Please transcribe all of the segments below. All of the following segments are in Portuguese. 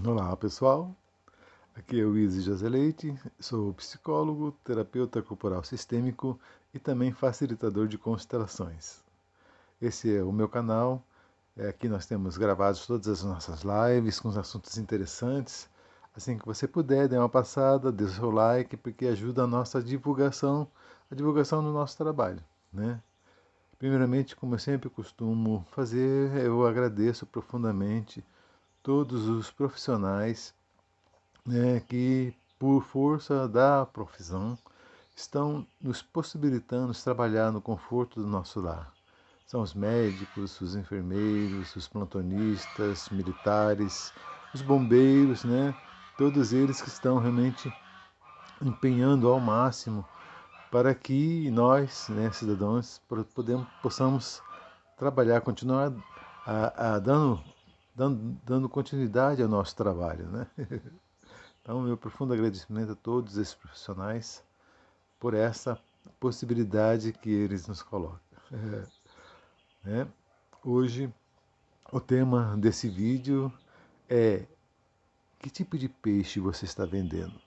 Olá pessoal, aqui é o Izzy José Leite, sou psicólogo, terapeuta corporal sistêmico e também facilitador de constelações. Esse é o meu canal, aqui nós temos gravados todas as nossas lives com assuntos interessantes. Assim que você puder, dê uma passada, dê o seu like, porque ajuda a nossa divulgação, a divulgação do nosso trabalho, né? Primeiramente, como eu sempre costumo fazer, eu agradeço profundamente todos os profissionais, né, que, por força da profissão, estão nos possibilitando trabalhar no conforto do nosso lar. São os médicos, os enfermeiros, os plantonistas, militares, os bombeiros, né? Todos eles que estão realmente empenhando ao máximo para que nós, né, cidadãos, possamos trabalhar, continuar dando continuidade ao nosso trabalho, né? Então, meu profundo agradecimento a todos esses profissionais por essa possibilidade que eles nos colocam. Né? Hoje, o tema desse vídeo é: que tipo de peixe você está vendendo?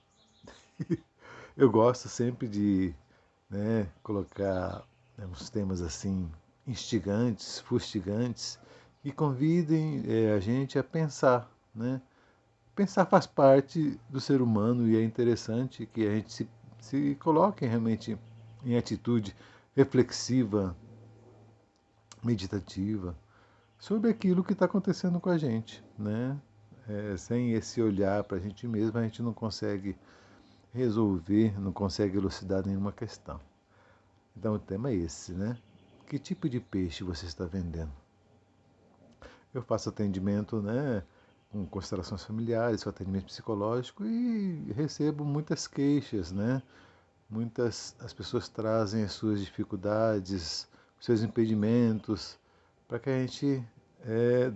Eu gosto sempre de, né, colocar, né, uns temas assim instigantes, fustigantes, que convidem a gente a pensar, né? Pensar faz parte do ser humano e é interessante que a gente se coloque realmente em atitude reflexiva, meditativa, sobre aquilo que está acontecendo com a gente, né? Sem esse olhar para a gente mesmo, a gente não consegue resolver, não consegue elucidar nenhuma questão. Então o tema é esse, né? Que tipo de peixe você está vendendo? Eu faço atendimento, né, com constelações familiares, com atendimento psicológico e recebo muitas queixas, né? As pessoas trazem as suas dificuldades, os seus impedimentos, para que a gente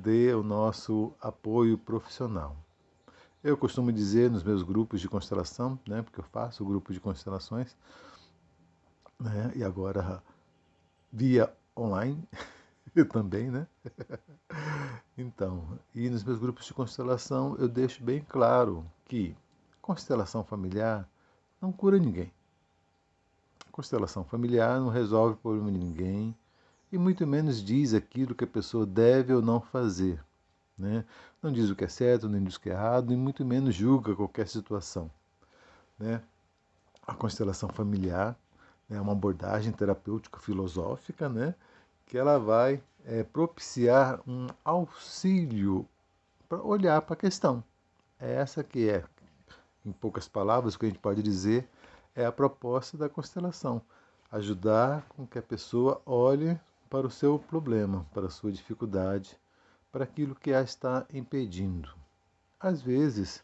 dê o nosso apoio profissional. Eu costumo dizer nos meus grupos de constelação, né, porque eu faço o grupo de constelações, né, e agora via online também, né? Então, e nos meus grupos de constelação eu deixo bem claro que constelação familiar não cura ninguém. Constelação familiar não resolve o problema de ninguém e muito menos diz aquilo que a pessoa deve ou não fazer. Né? Não diz o que é certo, nem diz o que é errado, e muito menos julga qualquer situação. Né? A constelação familiar é uma abordagem terapêutica filosófica, né? Que ela vai propiciar um auxílio para olhar para a questão. É essa que é, em poucas palavras, o que a gente pode dizer, é a proposta da constelação. Ajudar com que a pessoa olhe para o seu problema, para a sua dificuldade, para aquilo que a está impedindo. Às vezes,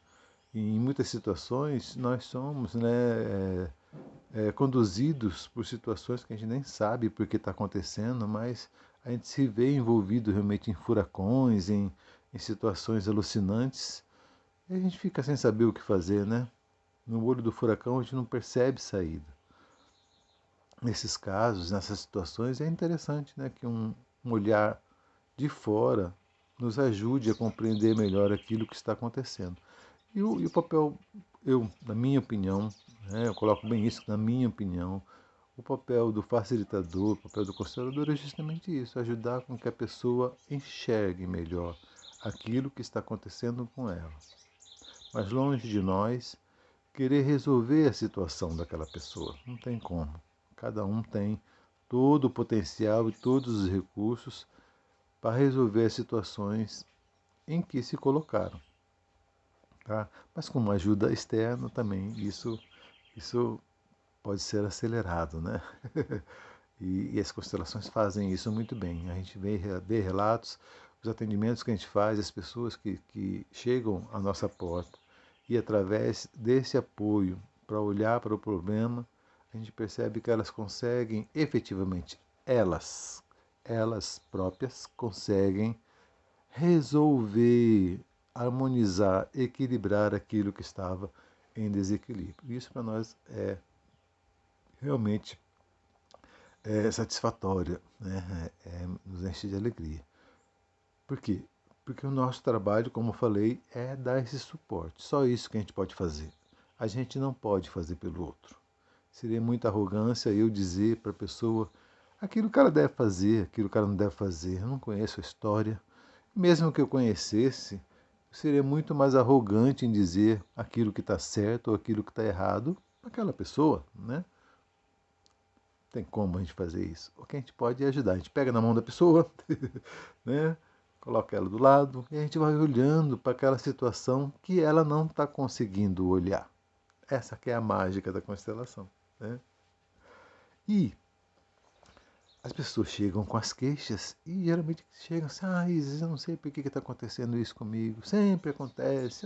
em muitas situações, nós somos, né, conduzidos por situações que a gente nem sabe por que está acontecendo, mas a gente se vê envolvido realmente em furacões, em situações alucinantes, e a gente fica sem saber o que fazer, né? No olho do furacão a gente não percebe saída. Nesses casos, nessas situações, é interessante, né, que um olhar de fora nos ajude a compreender melhor aquilo que está acontecendo. E o papel, na minha opinião, né, eu coloco bem isso, na minha opinião, o papel do facilitador, o papel do constelador é justamente isso, ajudar com que a pessoa enxergue melhor aquilo que está acontecendo com ela. Mas longe de nós querer resolver a situação daquela pessoa. Não tem como. Cada um tem todo o potencial e todos os recursos para resolver as situações em que se colocaram. Tá? Mas com uma ajuda externa também, isso pode ser acelerado, né? E as constelações fazem isso muito bem. A gente vê relatos, os atendimentos que a gente faz, as pessoas que chegam à nossa porta e através desse apoio para olhar para o problema, a gente percebe que elas conseguem efetivamente, elas próprias conseguem resolver, harmonizar, equilibrar aquilo que estava em desequilíbrio. Isso para nós é realmente satisfatória, né? Nos enche de alegria. Por quê? Porque o nosso trabalho, como eu falei, é dar esse suporte. Só isso que a gente pode fazer. A gente não pode fazer pelo outro. Seria muita arrogância eu dizer para a pessoa aquilo que ela deve fazer, aquilo que ela não deve fazer. Eu não conheço a história. Mesmo que eu conhecesse, eu seria muito mais arrogante em dizer aquilo que está certo ou aquilo que está errado para aquela pessoa, né? Tem como a gente fazer isso? O que a gente pode é ajudar. A gente pega na mão da pessoa, né? Coloca ela do lado e a gente vai olhando para aquela situação que ela não está conseguindo olhar. Essa que é a mágica da constelação, né? E as pessoas chegam com as queixas e geralmente chegam assim, Isis, eu não sei por que está acontecendo isso comigo. Sempre acontece,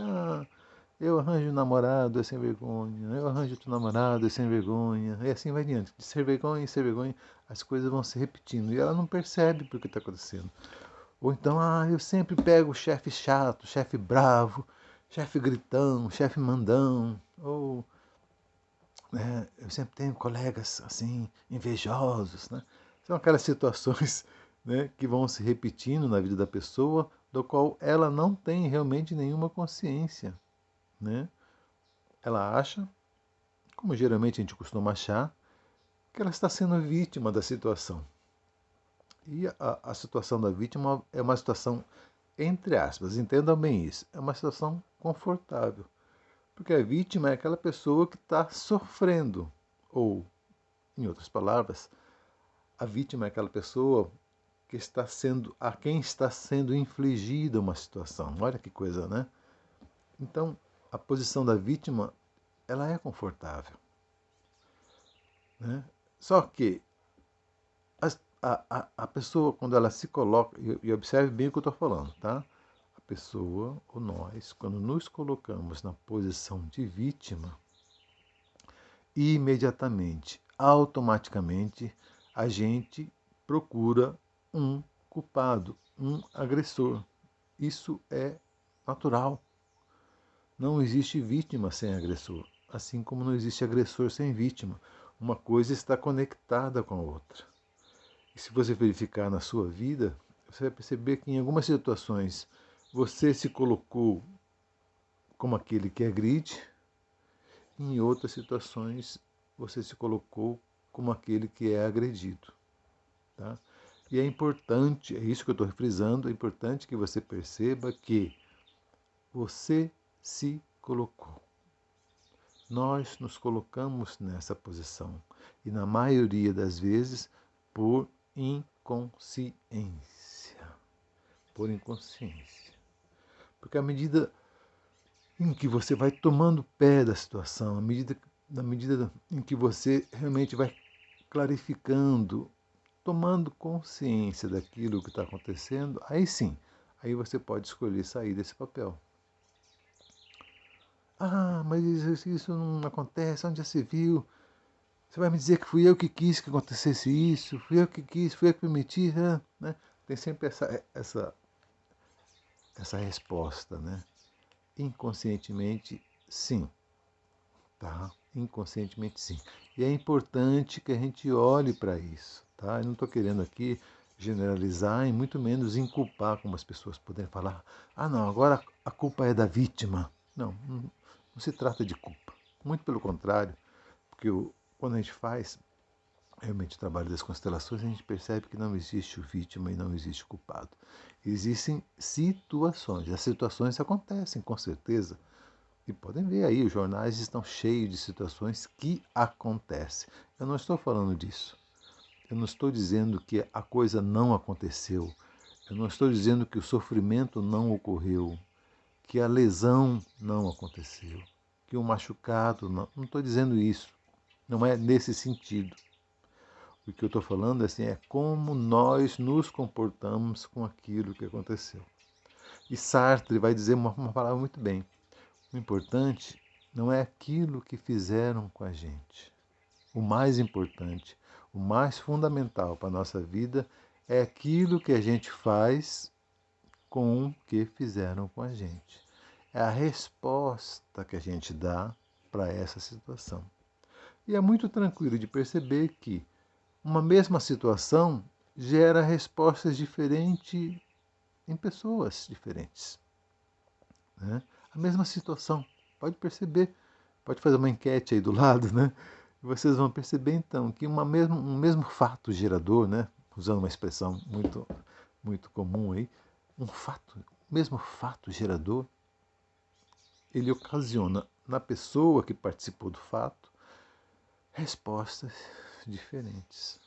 eu arranjo um namorado, é sem vergonha, eu arranjo outro namorado, é sem vergonha, e assim vai adiante. De ser vergonha em ser vergonha, as coisas vão se repetindo e ela não percebe por que está acontecendo. Ou então, eu sempre pego o chefe chato, chefe bravo, chefe gritão, chefe mandão, ou eu sempre tenho colegas assim, invejosos, né? São aquelas situações, né, que vão se repetindo na vida da pessoa, do qual ela não tem realmente nenhuma consciência, né? Ela acha, como geralmente a gente costuma achar, que ela está sendo vítima da situação. E a situação da vítima é uma situação, entre aspas, entendam bem isso, é uma situação confortável. Porque a vítima é aquela pessoa que está sofrendo, ou, em outras palavras, a vítima é aquela pessoa que está sendo, a quem está sendo infligida uma situação. Olha que coisa, né? Então, a posição da vítima, ela é confortável, né? Só que a pessoa, quando ela se coloca, e observe bem o que eu estou falando, tá? A pessoa, ou nós, quando nos colocamos na posição de vítima, imediatamente, automaticamente, a gente procura um culpado, um agressor. Isso é natural. Não existe vítima sem agressor, assim como não existe agressor sem vítima. Uma coisa está conectada com a outra. E se você verificar na sua vida, você vai perceber que em algumas situações você se colocou como aquele que agride, e em outras situações você se colocou como aquele que é agredido. Tá? E é importante, é isso que eu estou frisando, é importante que você perceba que você se colocou. Nós nos colocamos nessa posição. E na maioria das vezes, por inconsciência. Por inconsciência. Porque à medida em que você vai tomando pé da situação, na medida em que você realmente vai clarificando, tomando consciência daquilo que está acontecendo, aí sim, aí você pode escolher sair desse papel. Mas isso não acontece, onde já se viu? Você vai me dizer que fui eu que quis que acontecesse isso, fui eu que quis, fui eu que permiti, né? Tem sempre essa resposta, né? Inconscientemente, sim. Tá? Inconscientemente, sim. E é importante que a gente olhe para isso. Tá? Eu não estou querendo aqui generalizar e muito menos inculpar, como as pessoas podem falar. Não, agora a culpa é da vítima. Não se trata de culpa. Muito pelo contrário, porque quando a gente faz realmente o trabalho das constelações, a gente percebe que não existe o vítima e não existe o culpado. Existem situações. As situações acontecem, com certeza. E podem ver aí, os jornais estão cheios de situações que acontecem. Eu não estou falando disso. Eu não estou dizendo que a coisa não aconteceu. Eu não estou dizendo que o sofrimento não ocorreu, que a lesão não aconteceu, que o machucado não. Não estou dizendo isso. Não é nesse sentido. O que eu estou falando assim, é como nós nos comportamos com aquilo que aconteceu. E Sartre vai dizer uma palavra muito bem. O importante não é aquilo que fizeram com a gente. O mais importante, o mais fundamental para a nossa vida é aquilo que a gente faz com o que fizeram com a gente. É a resposta que a gente dá para essa situação. E é muito tranquilo de perceber que uma mesma situação gera respostas diferentes em pessoas diferentes, né? A mesma situação, pode perceber, pode fazer uma enquete aí do lado, né? E vocês vão perceber então que um mesmo fato gerador, né? Usando uma expressão muito comum aí, o mesmo fato gerador, ele ocasiona na pessoa que participou do fato respostas diferentes,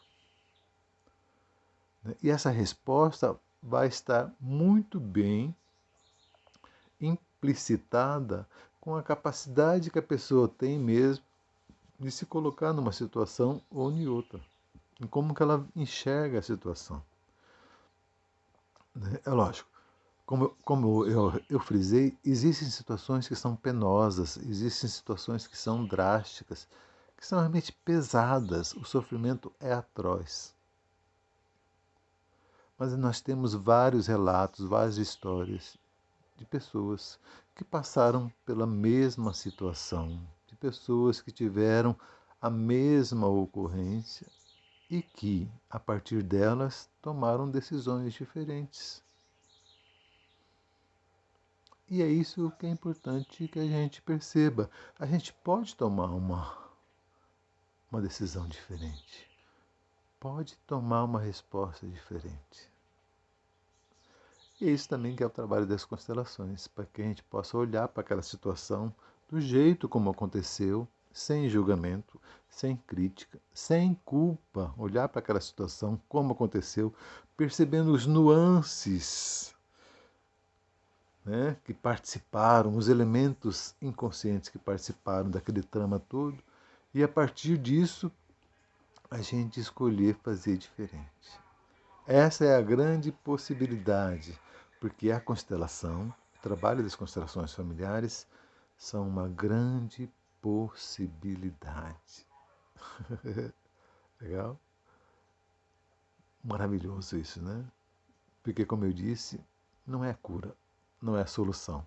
né? E essa resposta vai estar muito bem implicitada com a capacidade que a pessoa tem mesmo de se colocar numa situação ou em outra, em como que ela enxerga a situação, né? É lógico, como eu frisei, existem situações que são penosas, existem situações que são drásticas, que são realmente pesadas, o sofrimento é atroz. Mas nós temos vários relatos, várias histórias de pessoas que passaram pela mesma situação, de pessoas que tiveram a mesma ocorrência e que, a partir delas, tomaram decisões diferentes. E é isso que é importante que a gente perceba. A gente pode tomar uma decisão diferente, pode tomar uma resposta diferente. E é isso também que é o trabalho das constelações, para que a gente possa olhar para aquela situação do jeito como aconteceu, sem julgamento, sem crítica, sem culpa, olhar para aquela situação como aconteceu, percebendo os nuances, né, que participaram, os elementos inconscientes que participaram daquele trama todo, e a partir disso a gente escolher fazer diferente. Essa é a grande possibilidade, porque a constelação, o trabalho das constelações familiares, são uma grande possibilidade. Legal? Maravilhoso isso, né? Porque, como eu disse, não é a cura, não é a solução,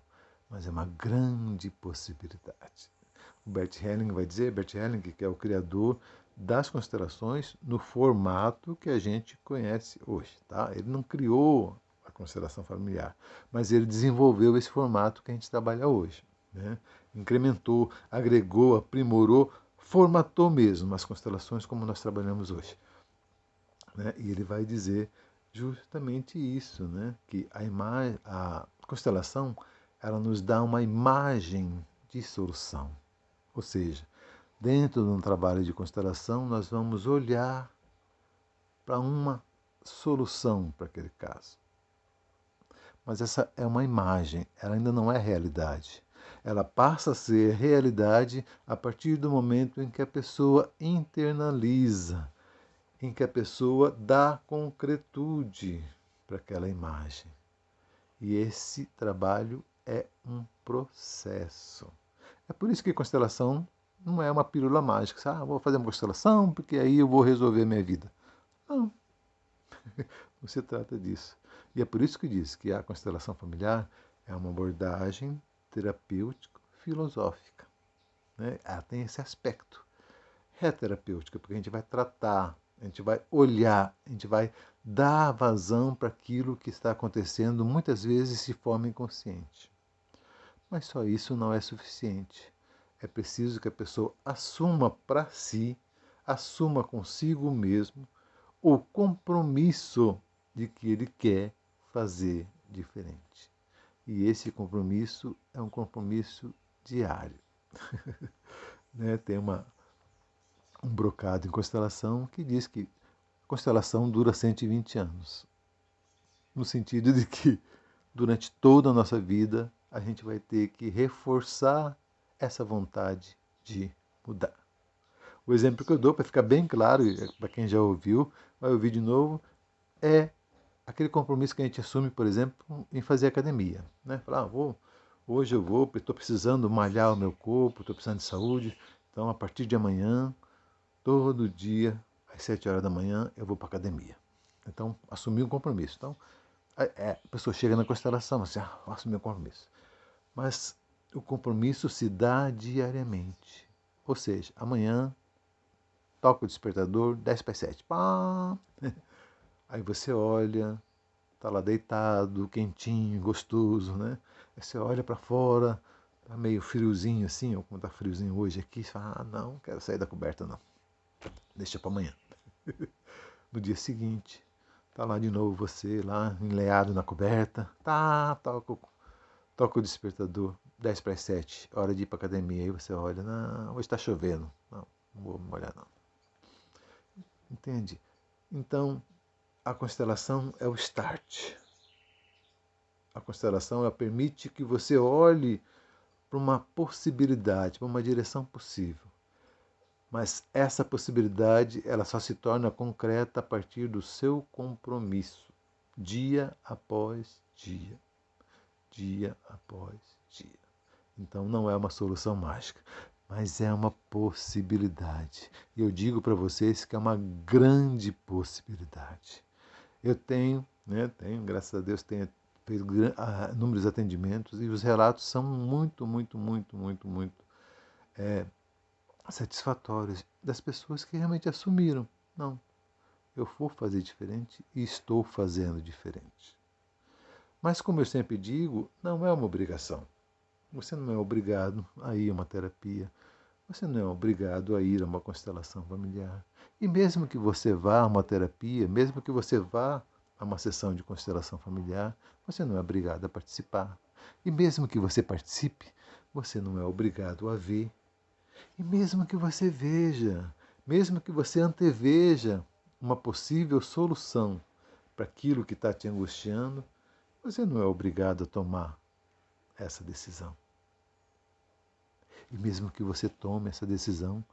mas é uma grande possibilidade. O Bert Helling vai dizer, Bert Helling, que é o criador das constelações no formato que a gente conhece hoje. Tá? Ele não criou a constelação familiar, mas ele desenvolveu esse formato que a gente trabalha hoje. Né? Incrementou, agregou, aprimorou, formatou mesmo as constelações como nós trabalhamos hoje. Né? E ele vai dizer justamente isso, né? Que a constelação ela nos dá uma imagem de solução. Ou seja, dentro de um trabalho de constelação, nós vamos olhar para uma solução para aquele caso. Mas essa é uma imagem, ela ainda não é realidade. Ela passa a ser realidade a partir do momento em que a pessoa internaliza, em que a pessoa dá concretude para aquela imagem. E esse trabalho é um processo. É por isso que constelação não é uma pílula mágica. Vou fazer uma constelação porque aí eu vou resolver a minha vida. Não, não se trata disso. E é por isso que diz que a constelação familiar é uma abordagem terapêutico-filosófica. Né? Ela tem esse aspecto. É terapêutica, porque a gente vai tratar, a gente vai olhar, a gente vai dar vazão para aquilo que está acontecendo, muitas vezes de forma inconsciente. Mas só isso não é suficiente. É preciso que a pessoa assuma para si, assuma consigo mesmo o compromisso de que ele quer fazer diferente. E esse compromisso é um compromisso diário. Né? Tem um brocado em constelação que diz que a constelação dura 120 anos. No sentido de que durante toda a nossa vida a gente vai ter que reforçar essa vontade de mudar. O exemplo que eu dou, para ficar bem claro, para quem já ouviu, vai ouvir de novo, é aquele compromisso que a gente assume, por exemplo, em fazer academia. Né? Falar, hoje eu vou, estou precisando malhar o meu corpo, estou precisando de saúde, então a partir de amanhã, todo dia, às 7 horas da manhã, eu vou para a academia. Então, assumir um compromisso. Então, a pessoa chega na constelação, assim, assumir um compromisso. Mas o compromisso se dá diariamente. Ou seja, amanhã toca o despertador, 10 para 7. Pá! Aí você olha, está lá deitado, quentinho, gostoso, né? Aí você olha para fora, tá meio friozinho assim, ou como tá friozinho hoje aqui, você fala, ah, não quero sair da coberta não, deixa para amanhã. No dia seguinte, tá lá de novo você, lá enleado na coberta, toca o despertador, 10 para as 7, hora de ir para academia, aí você olha, não, hoje está chovendo, não vou me molhar não. Entende? Então, a constelação é o start. A constelação ela permite que você olhe para uma possibilidade, para uma direção possível. Mas essa possibilidade ela só se torna concreta a partir do seu compromisso, dia após dia, dia após dia. Então não é uma solução mágica, mas é uma possibilidade. E eu digo para vocês que é uma grande possibilidade. Eu tenho, graças a Deus, tenho feito inúmeros atendimentos e os relatos são muito satisfatórios das pessoas que realmente assumiram. Não, eu vou fazer diferente e estou fazendo diferente. Mas como eu sempre digo, não é uma obrigação. Você não é obrigado a ir a uma terapia. Você não é obrigado a ir a uma constelação familiar. E mesmo que você vá a uma terapia, mesmo que você vá a uma sessão de constelação familiar, você não é obrigado a participar. E mesmo que você participe, você não é obrigado a ver. E mesmo que você veja, mesmo que você anteveja uma possível solução para aquilo que está te angustiando, você não é obrigado a tomar essa decisão. E mesmo que você tome essa decisão,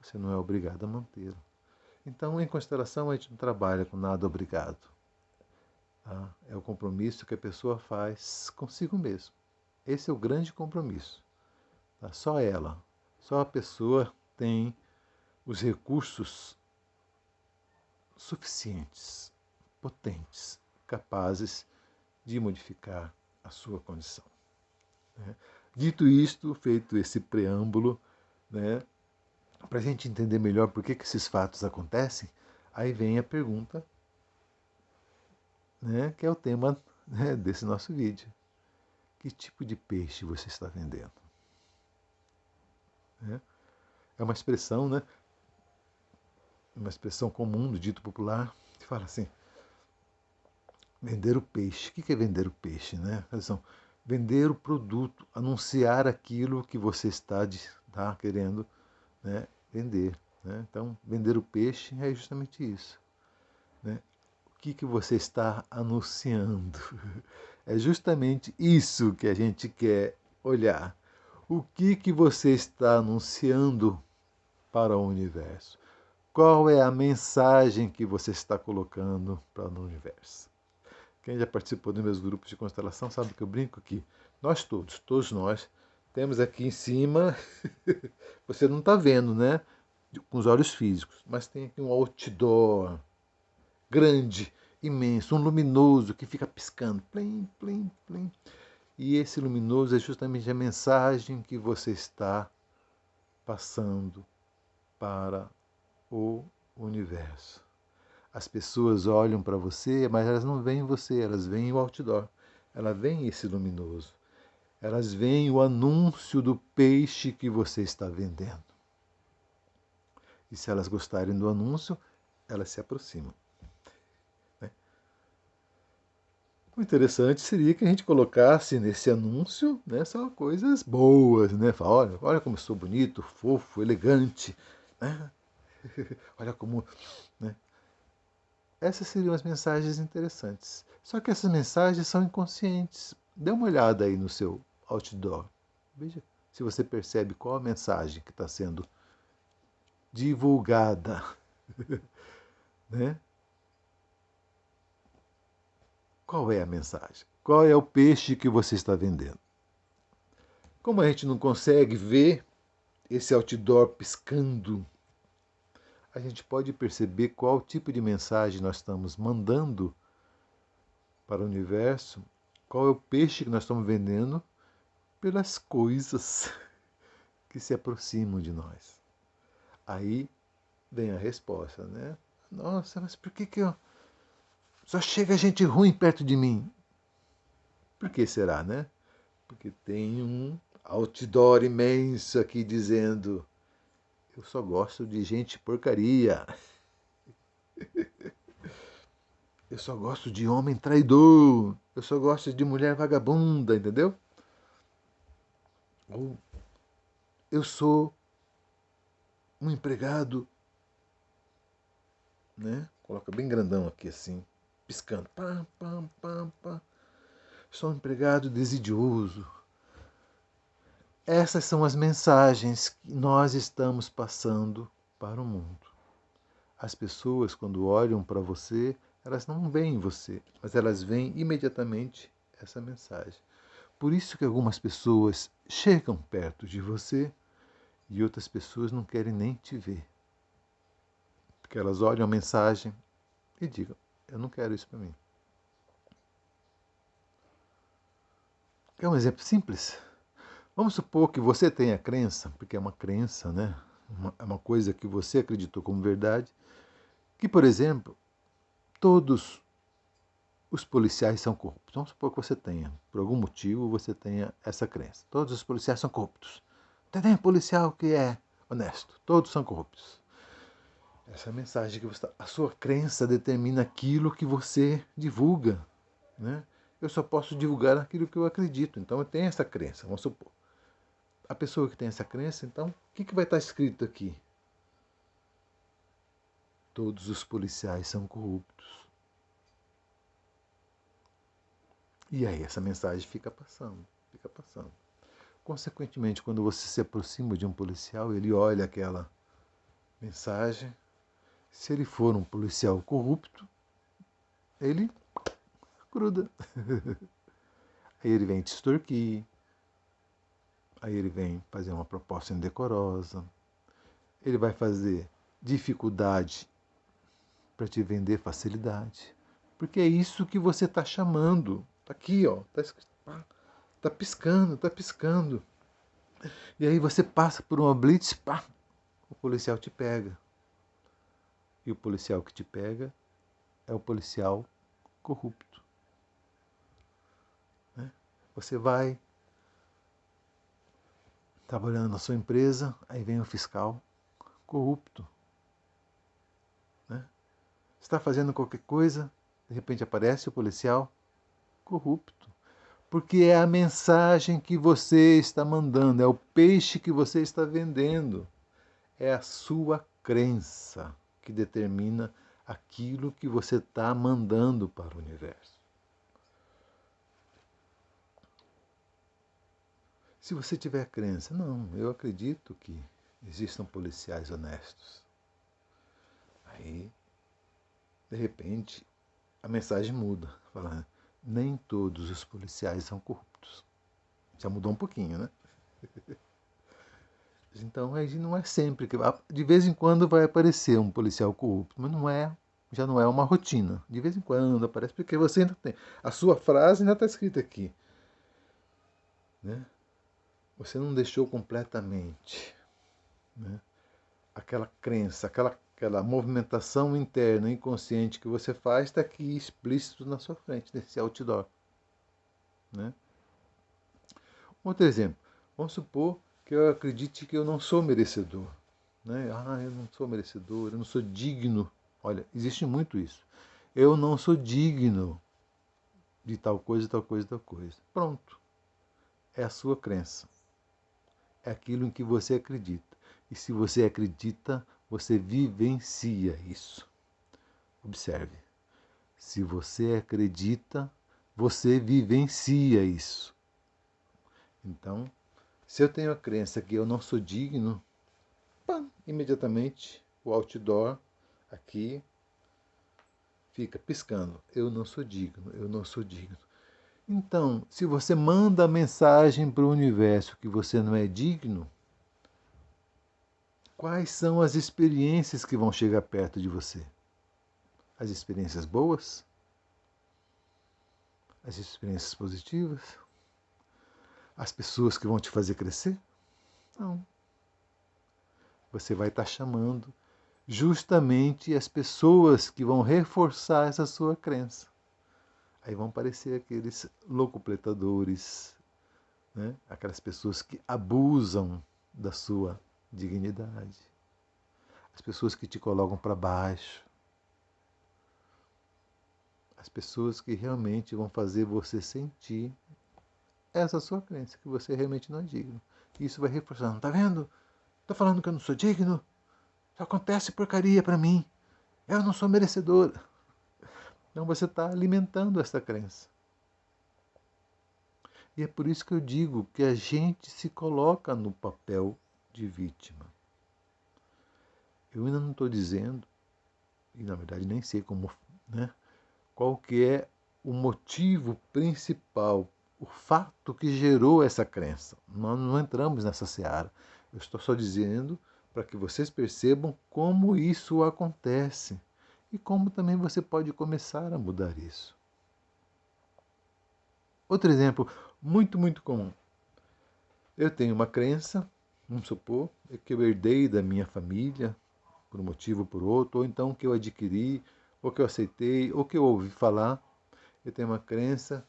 você não é obrigado a mantê-la. Então, em constelação, a gente não trabalha com nada obrigado. Tá? É o compromisso que a pessoa faz consigo mesmo. Esse é o grande compromisso. Tá? Só ela, só a pessoa tem os recursos suficientes, potentes, capazes de modificar a sua condição. Né? Dito isto, feito esse preâmbulo, né, para a gente entender melhor por que esses fatos acontecem, aí vem a pergunta, né, que é o tema, né, desse nosso vídeo. Que tipo de peixe você está vendendo? Né? É uma expressão, né, uma expressão comum do dito popular, que fala assim, vender o peixe. O que é vender o peixe? Né? Vender o produto, anunciar aquilo que você está querendo, né, vender. Né? Então, vender o peixe é justamente isso. Né? O que você está anunciando? É justamente isso que a gente quer olhar. O que você está anunciando para o universo? Qual é a mensagem que você está colocando para o universo? Quem já participou dos meus grupos de constelação sabe que eu brinco que nós todos nós, temos aqui em cima, você não está vendo, né? Com os olhos físicos, mas tem aqui um outdoor grande, imenso, um luminoso que fica piscando, plim, plim, plim. E esse luminoso é justamente a mensagem que você está passando para o universo. As pessoas olham para você, mas elas não veem você, elas veem o outdoor. Elas veem esse luminoso. Elas veem o anúncio do peixe que você está vendendo. E se elas gostarem do anúncio, elas se aproximam. Né? O interessante seria que a gente colocasse nesse anúncio, né, só coisas boas, né? Fala, olha como eu sou bonito, fofo, elegante, né? Olha como, né? Essas seriam as mensagens interessantes. Só que essas mensagens são inconscientes. Dê uma olhada aí no seu outdoor. Veja se você percebe qual a mensagem que está sendo divulgada. Né? Qual é a mensagem? Qual é o peixe que você está vendendo? Como a gente não consegue ver esse outdoor piscando, a gente pode perceber qual tipo de mensagem nós estamos mandando para o universo, qual é o peixe que nós estamos vendendo pelas coisas que se aproximam de nós. Aí vem a resposta, né? Nossa, mas por que eu... Só chega gente ruim perto de mim. Por que será, né? Porque tem um outdoor imenso aqui dizendo: eu só gosto de gente porcaria. Eu só gosto de homem traidor. Eu só gosto de mulher vagabunda, entendeu? Ou eu sou um empregado, né? Coloca bem grandão aqui assim, piscando. Pam, pam, pam, pam. Sou um empregado desidioso. Essas são as mensagens que nós estamos passando para o mundo. As pessoas, quando olham para você, elas não veem você, mas elas veem imediatamente essa mensagem. Por isso que algumas pessoas chegam perto de você e outras pessoas não querem nem te ver. Porque elas olham a mensagem e digam: eu não quero isso para mim. É um exemplo simples. Vamos supor que você tenha crença, porque é uma crença, né? É uma coisa que você acreditou como verdade, que, por exemplo, todos os policiais são corruptos. Vamos supor que você tenha, por algum motivo, você tenha essa crença. Todos os policiais são corruptos. Tem policial que é honesto. Todos são corruptos. Essa é a mensagem que você a sua crença determina aquilo que você divulga, né? Eu só posso divulgar aquilo que eu acredito. Então eu tenho essa crença, vamos supor. A pessoa que tem essa crença, então, o que vai estar escrito aqui? Todos os policiais são corruptos. E aí essa mensagem fica passando, fica passando. Consequentemente, quando você se aproxima de um policial, ele olha aquela mensagem. Se ele for um policial corrupto, ele gruda. Aí ele vem te extorquir, aí ele vem fazer uma proposta indecorosa, ele vai fazer dificuldade para te vender facilidade. Porque é isso que você está chamando. Está aqui, ó, tá piscando, tá piscando. E aí você passa por uma blitz, pá, o policial te pega. E o policial que te pega é o policial corrupto. Né? Você vai trabalhando na sua empresa, aí vem o fiscal corrupto. Né? Você está fazendo qualquer coisa, de repente aparece o policial corrupto. Porque é a mensagem que você está mandando, é o peixe que você está vendendo. É a sua crença que determina aquilo que você está mandando para o universo. Se você tiver crença, não, eu acredito que existam policiais honestos. Aí, de repente, a mensagem muda. Fala, nem todos os policiais são corruptos. Já mudou um pouquinho, né? Então, aí não é sempre que de vez em quando vai aparecer um policial corrupto, mas não é, já não é uma rotina. De vez em quando aparece porque você ainda tem a sua frase ainda está escrita aqui, né? Você não deixou completamente, né? Aquela crença, aquela movimentação interna, inconsciente que você faz está aqui explícito na sua frente, nesse outdoor, né? Outro exemplo, vamos supor que eu acredite que eu não sou merecedor. Né? Ah, eu não sou merecedor, eu não sou digno. Olha, existe muito isso. Eu não sou digno de tal coisa, tal coisa, tal coisa. Pronto. É a sua crença. É aquilo em que você acredita. E se você acredita, você vivencia isso. Observe. Se você acredita, você vivencia isso. Então, se eu tenho a crença que eu não sou digno, pá, imediatamente o outdoor aqui fica piscando. Eu não sou digno, eu não sou digno. Então, se você manda a mensagem para o universo que você não é digno, quais são as experiências que vão chegar perto de você? As experiências boas? As experiências positivas? As pessoas que vão te fazer crescer? Não. Você vai estar chamando justamente as pessoas que vão reforçar essa sua crença. Aí vão aparecer aqueles locupletadores, né? Aquelas pessoas que abusam da sua dignidade, as pessoas que te colocam para baixo, as pessoas que realmente vão fazer você sentir essa sua crença, que você realmente não é digno. Isso vai reforçando, tá vendo? Tô falando que eu não sou digno? Só acontece porcaria para mim. Eu não sou merecedor. Então você está alimentando essa crença. E é por isso que eu digo que a gente se coloca no papel de vítima. Eu ainda não estou dizendo, e na verdade nem sei como, né, qual que é o motivo principal, o fato que gerou essa crença. Nós não entramos nessa seara. Eu estou só dizendo para que vocês percebam como isso acontece e como também você pode começar a mudar isso. Outro exemplo muito comum. Eu tenho uma crença, vamos supor, que eu herdei da minha família, por um motivo ou por outro, ou então que eu adquiri, ou que eu aceitei, ou que eu ouvi falar. Eu tenho uma crença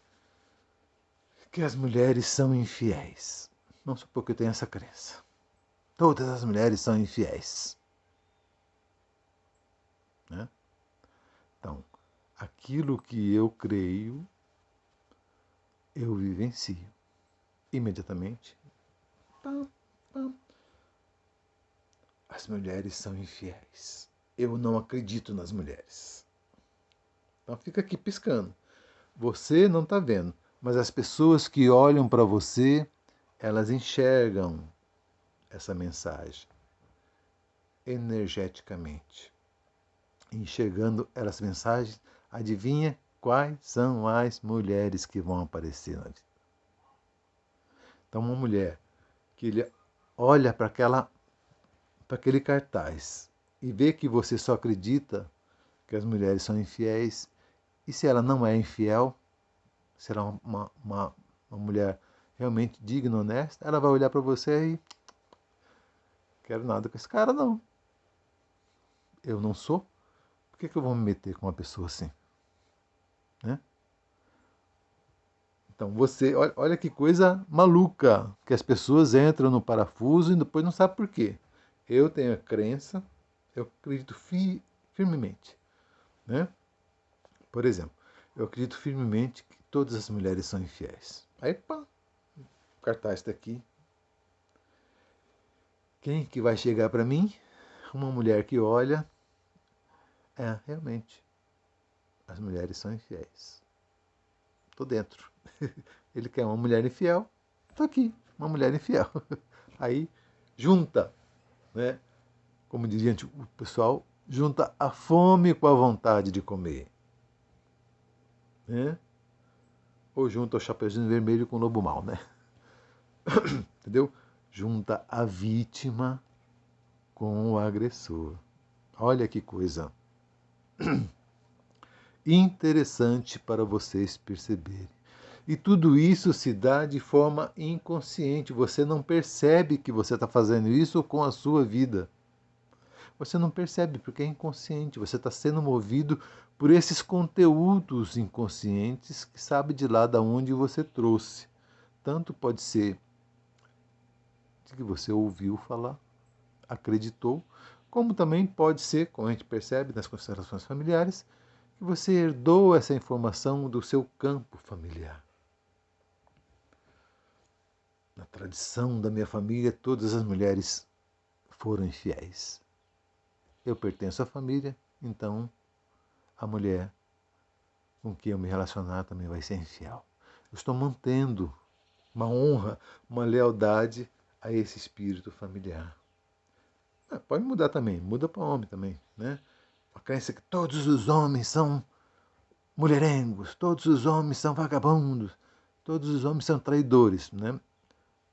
que as mulheres são infiéis. Vamos supor que eu tenho essa crença. Todas as mulheres são infiéis. Né? Então, aquilo que eu creio, eu vivencio. Imediatamente, pam, pam. As mulheres são infiéis. Eu não acredito nas mulheres. Então fica aqui piscando. Você não está vendo, mas as pessoas que olham para você, elas enxergam essa mensagem energeticamente. Enxergando essas mensagens, adivinha quais são as mulheres que vão aparecer na vida. Então, uma mulher que ele olha para aquele cartaz e vê que você só acredita que as mulheres são infiéis, e se ela não é infiel, será uma mulher realmente digna, honesta, ela vai olhar para você e quero nada com esse cara, não. Eu não sou. Por que eu vou me meter com uma pessoa assim? Né? Então você, olha que coisa maluca, que as pessoas entram no parafuso e depois não sabem por quê. Eu tenho a crença, eu acredito firmemente. Né? Por exemplo, eu acredito firmemente que todas as mulheres são infiéis. Aí, pá, o cartaz está aqui. Quem que vai chegar para mim? Uma mulher que olha, realmente, as mulheres são infiéis. Estou dentro. Ele quer uma mulher infiel, estou aqui, uma mulher infiel. Aí, junta, né? Como diria o pessoal, junta a fome com a vontade de comer. Né? Ou junta o Chapeuzinho Vermelho com o Lobo Mau, né? Entendeu? Junta a vítima com o agressor. Olha que coisa interessante para vocês perceberem. E tudo isso se dá de forma inconsciente. Você não percebe que você está fazendo isso com a sua vida. Você não percebe porque é inconsciente. Você está sendo movido por esses conteúdos inconscientes que sabe de lá da onde você trouxe. Tanto pode ser de que você ouviu falar, acreditou, como também pode ser, como a gente percebe nas constelações familiares, que você herdou essa informação do seu campo familiar. Na tradição da minha família, todas as mulheres foram infiéis. Eu pertenço à família, então a mulher com quem eu me relacionar também vai ser infiel. Eu estou mantendo uma honra, uma lealdade a esse espírito familiar. Pode mudar também, muda para homem também, né? A crença que todos os homens são mulherengos, todos os homens são vagabundos, todos os homens são traidores, né?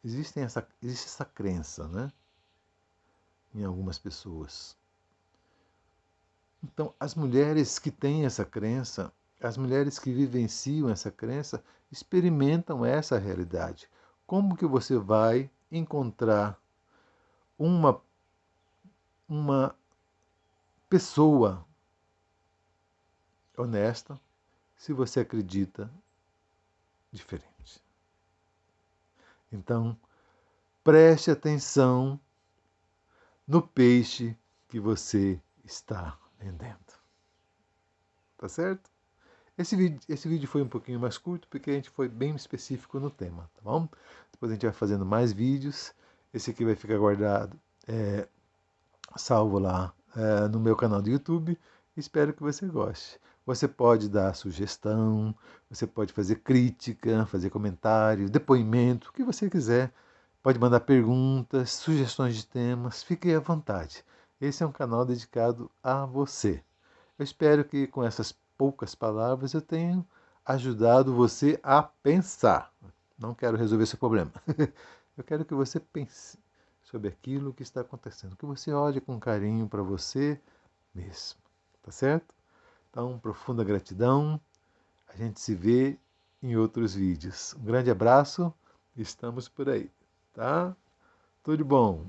Existe essa crença, né? Em algumas pessoas. Então, as mulheres que têm essa crença, as mulheres que vivenciam essa crença, experimentam essa realidade. Como que você vai encontrar uma pessoa honesta se você acredita diferente. Então, preste atenção no peixe que você está vendendo. Tá certo? Esse vídeo foi um pouquinho mais curto porque a gente foi bem específico no tema, tá bom? Depois a gente vai fazendo mais vídeos. Esse aqui vai ficar guardado, salvo lá no meu canal do YouTube. Espero que você goste. Você pode dar sugestão, você pode fazer crítica, fazer comentário, depoimento, o que você quiser. Pode mandar perguntas, sugestões de temas, fique à vontade. Esse é um canal dedicado a você. Eu espero que com essas poucas palavras eu tenha ajudado você a pensar. Não quero resolver seu problema. Eu quero que você pense sobre aquilo que está acontecendo, que você olhe com carinho para você mesmo. Tá certo? Então, profunda gratidão. A gente se vê em outros vídeos. Um grande abraço. Estamos por aí, tá? Tudo de bom.